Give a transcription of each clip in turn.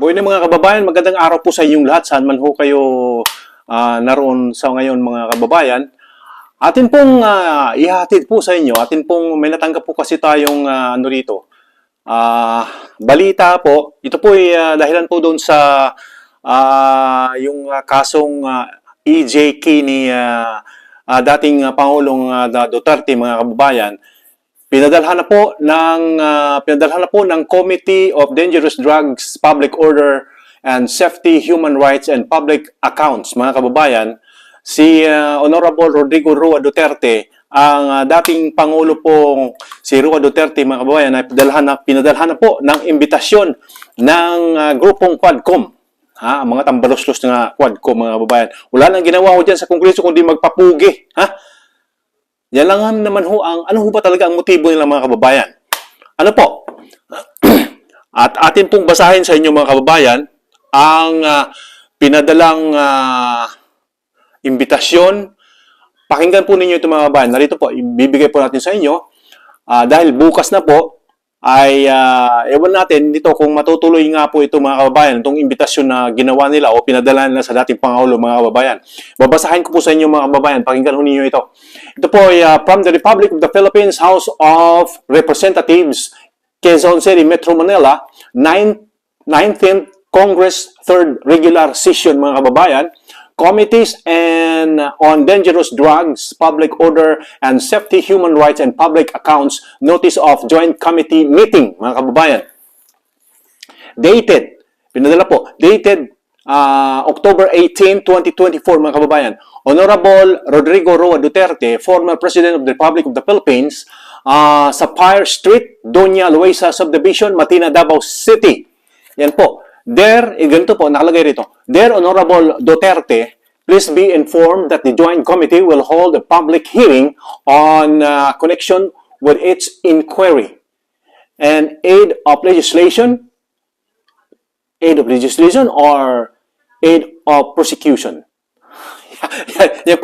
Buhay mga kababayan, magandang araw po sa inyong lahat. Saan man ho kayo naroon sa ngayon mga kababayan. Atin pong ihahatid po sa inyo. Atin pong may natanggap po kasi tayong balita po. Ito po ay dahilan po doon sa yung kasong EJK ni dating Pangulong Duterte mga kababayan. Pinadalhan na po ng Committee of Dangerous Drugs, Public Order and Safety, Human Rights and Public Accounts, mga kababayan, si Honorable Rodrigo Roa Duterte, ang dating Pangulo pong si Roa Duterte, mga kababayan, ay pinadalhan na po ng imbitasyon ng grupong Quadcom. Mga tambalos-los na Quadcom, mga kababayan. Wala nang ginawa ko dyan sa Kongreso kundi magpapugi. Yan lang naman ho ano ho ba talaga ang motibo nila mga kababayan? Ano po? At atin pong basahin sa inyo mga kababayan ang pinadalang imbitasyon. Pakinggan po ninyo ito mga kababayan. Narito po, ibibigay po natin sa inyo. Dahil bukas na po, ay ewan natin dito kung matutuloy nga po ito mga kababayan, itong imbitasyon na ginawa nila o pinadala nila sa dating Pangulo mga kababayan. Babasahin ko po sa inyo mga kababayan, pakinggan ho ninyo ito. Ito po ay from the Republic of the Philippines, House of Representatives, Quezon City, Metro Manila, 19th Congress, 3rd Regular Session mga kababayan. Committees and on Dangerous Drugs, Public Order and Safety, Human Rights and Public Accounts, Notice of Joint Committee Meeting, mga kababayan. Dated, pinadala po, dated October 18, 2024, mga kababayan. Honorable Rodrigo Roa Duterte, former President of the Republic of the Philippines, Sapphire Street, Doña Luisa Subdivision, Matina, Davao City. Yan po. Ganito po, nakalagay rito. Dear Honorable Duterte, please be informed that the Joint Committee will hold a public hearing on connection with its inquiry and aid of legislation or aid of prosecution. Yan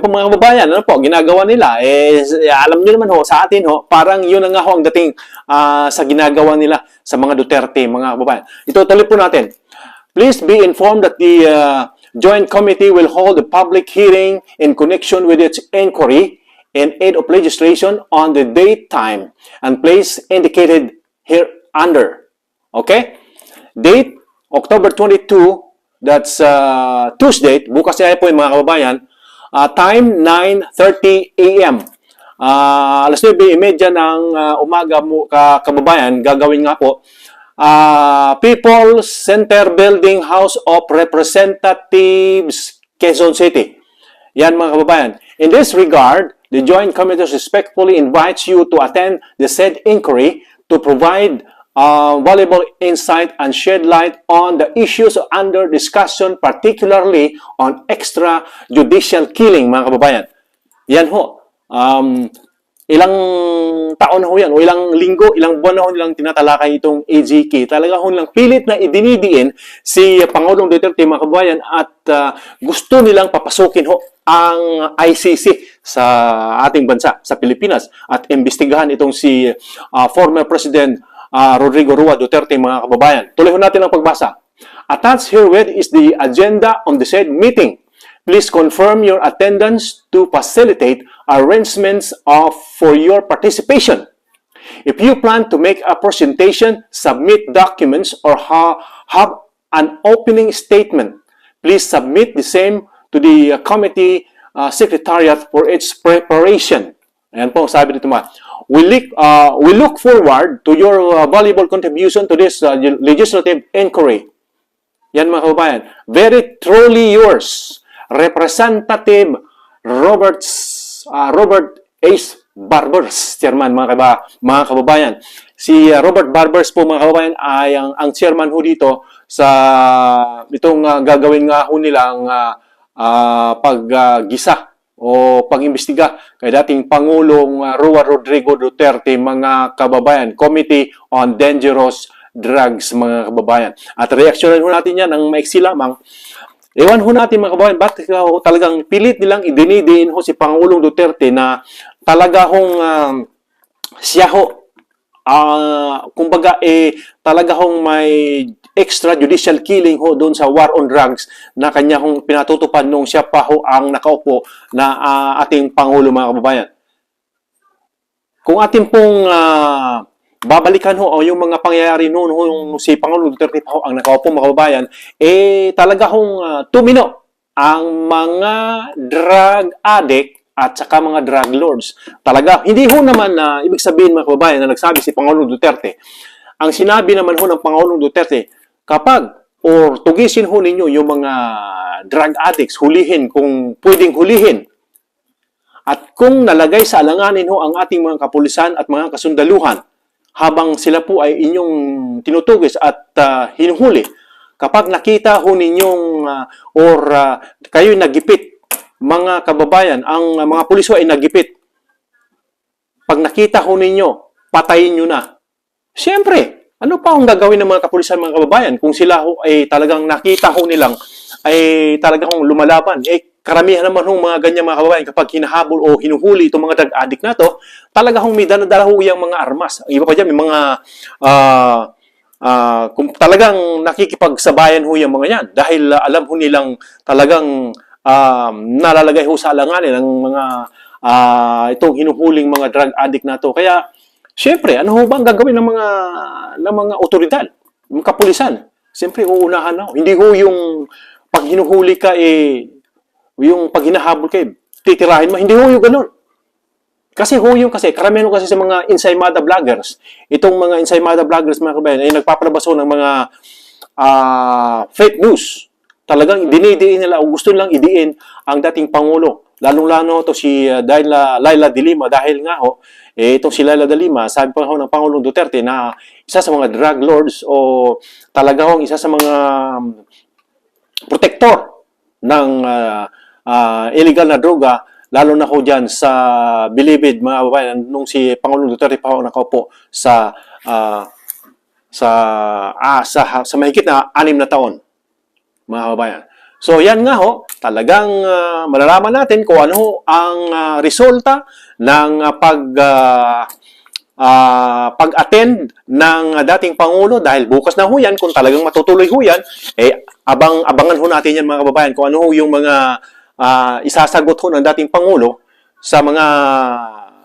po mga kababayan, ano po, ginagawa nila, alam nyo naman ho, sa atin ho, parang yun nga ho ang dating sa ginagawa nila sa mga Duterte, mga kababayan. Ito, tuloy po natin. Please be informed that the Joint Committee will hold a public hearing in connection with its inquiry and aid of legislation on the date, time, and place indicated here under. Okay? Date, October 22, that's Tuesday, bukas na po yung mga kababayan. Time, 9:30 a.m. Alas 9:30 ng umaga kababayan, gagawin nga po. People's Center Building, House of Representatives, Quezon City. Yan mga kababayan. In this regard, the Joint Committee respectfully invites you to attend the said inquiry to provide valuable insight and shed light on the issues under discussion, particularly on extrajudicial killing, mga kababayan. Yan ho. Ilang taon na ho yan, o ilang linggo, ilang buwan na ho nilang tinatalakay itong EJK. Talaga ho nilang pilit na idinidiin si Pangulong Duterte, mga kababayan, at gusto nilang papasukin ho ang ICC sa ating bansa, sa Pilipinas, at imbestigahan itong si former President Rodrigo Roa Duterte, mga kababayan. Tuloy natin ang pagbasa. Attached herewith is the agenda on the said meeting. Please confirm your attendance to facilitate arrangements for your participation. If you plan to make a presentation, submit documents, or have an opening statement, please submit the same to the committee secretariat for its preparation. Ayan po, sabi dito mga. We look forward to your valuable contribution to this legislative inquiry. Yan mga kababayan. Very truly yours, Representative Robert H. Barbers, Chairman, mga kababayan. Si Robert Barbers po mga kababayan ay ang chairman ho dito sa itong gagawin nga ho nilang paggisa o pag-imbestiga kay dating Pangulong Roa Rodrigo Duterte, mga kababayan. Committee on Dangerous Drugs, mga kababayan. At reaksyonan ho natin yan ang maiksi lamang. Ewan ho natin mga kababayan, ba't talagang pilit nilang idinidiin ho si Pangulong Duterte na talaga hong siya ho kumbaga talaga hong may extrajudicial killing ho doon sa war on drugs na kanya hong pinatutupad nung siya pa ho ang nakaupo na ating Pangulo, mga kababayan. Kung ating pong babalikan ho o yung mga pangyayari noon ho, yung si Pangulo Duterte pa ho ang nakaupo, mga kababayan, talaga hong tumino ang mga drug addict at saka mga drug lords. Talaga, hindi ho naman na ibig sabihin, mga kababayan, na nagsabi si Pangulong Duterte. Ang sinabi naman ho ng Pangulong Duterte, kapag or tugisin ho ninyo yung mga drug addicts, hulihin kung pwedeng hulihin. At kung nalagay sa alanganin ho ang ating mga kapulisan at mga kasundaluhan habang sila po ay inyong tinutugis at hinuhuli, kapag nakita ho ninyong kayo'y nagipit, mga kababayan, ang mga pulis ho ay nagipit. Pag nakita ho ninyo, patayin nyo na. Siyempre, ano pa ang gagawin ng mga kapulisan, mga kababayan, kung sila ho ay talagang nakita ho nilang ay talagang lumalaban? Karamihan naman ho mga ganyan, mga kababayan, kapag hinahabol o hinuhuli itong mga drug addict na to, talaga hong may dala-dala ho yung mga armas. Ang iba pa dyan, may mga kung talagang nakikipagsabayan ho yung mga yan dahil alam ho nilang talagang nalalagay ho sa alanganin ng mga itong hinuhuling mga drug addict na to. Kaya, syempre, ano ho ba ang gagawin ng mga otoridad, ng kapulisan? Siyempre, uunahan na ho. Hindi ho yung pag hinuhuli ka, yung pag hinahabol ka, titirahin mo. Hindi ho yung ganun. Kasi karamihan kasi sa mga ensaymada vloggers, itong mga ensaymada vloggers, mga kabayan, ay nagpapalabas ho ng mga fake news. Talagang dinidiin nila o gusto nilang idiin ang dating Pangulo. Lalong-lalo to si Laila de Lima dahil nga ho, itong si Laila de Lima, sabi pa ho ng Pangulong Duterte na isa sa mga drug lords o talaga ho isa sa mga protector ng illegal na droga, lalo na ho dyan sa Bilibid, mga kababayan, nung si Pangulong Duterte pa ho nakaupo sa mahigit na 6 na taon, mga kababayan. So, yan nga ho, talagang malalaman natin kung ano ho ang resulta ng pag-attend ng dating Pangulo dahil bukas na ho yan, kung talagang matutuloy ho yan, abangan ho natin yan, mga kababayan, kung ano ho yung mga isasagot ho ng dating Pangulo sa mga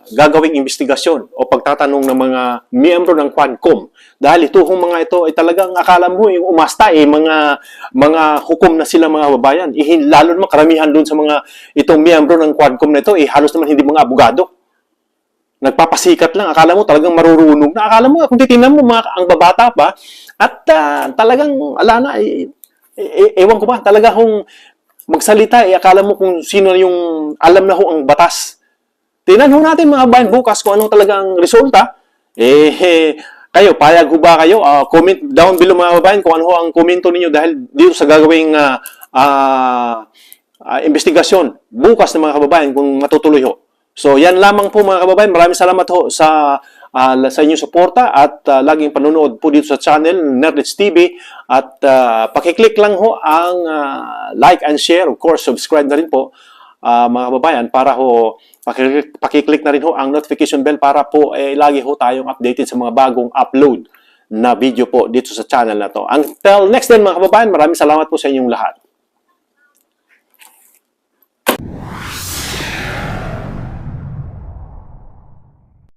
gagawing investigasyon o pagtatanong ng mga miyembro ng Quadcom. Dahil ito hong mga ito ay talagang akala mo yung umasta mga hukom na sila, mga kababayan. Lalo naman karamihan doon sa mga itong miyembro ng Quadcom na ito, halos naman hindi mga abogado. Nagpapasikat lang. Akala mo talagang marurunong na. Akala mo, kung titingnan mo, ang babata pa, at talagang, ala na, ewan ko ba, talaga hong magsalita, akala mo kung sino yung alam na ho ang batas. Tingnan ho natin, mga kabayan, bukas kung anong talagang resulta. Kayo, payag ho ba kayo? Comment down below, mga kabayan, kung ano ho ang komento ninyo dahil dito sa gagawing investigasyon bukas ng mga kababayan kung matutuloy ho. So, yan lamang po, mga kababayan. Maraming salamat ho sa inyong suporta at laging panonood po dito sa channel Nerdlets TV at pakiclick lang ho ang like and share. Of course, subscribe na rin po, mga kababayan, para ho pakiclick na rin ho ang notification bell para po lagi ho tayong updated sa mga bagong upload na video po dito sa channel na to. Until next time, mga kababayan, maraming salamat po sa inyong lahat.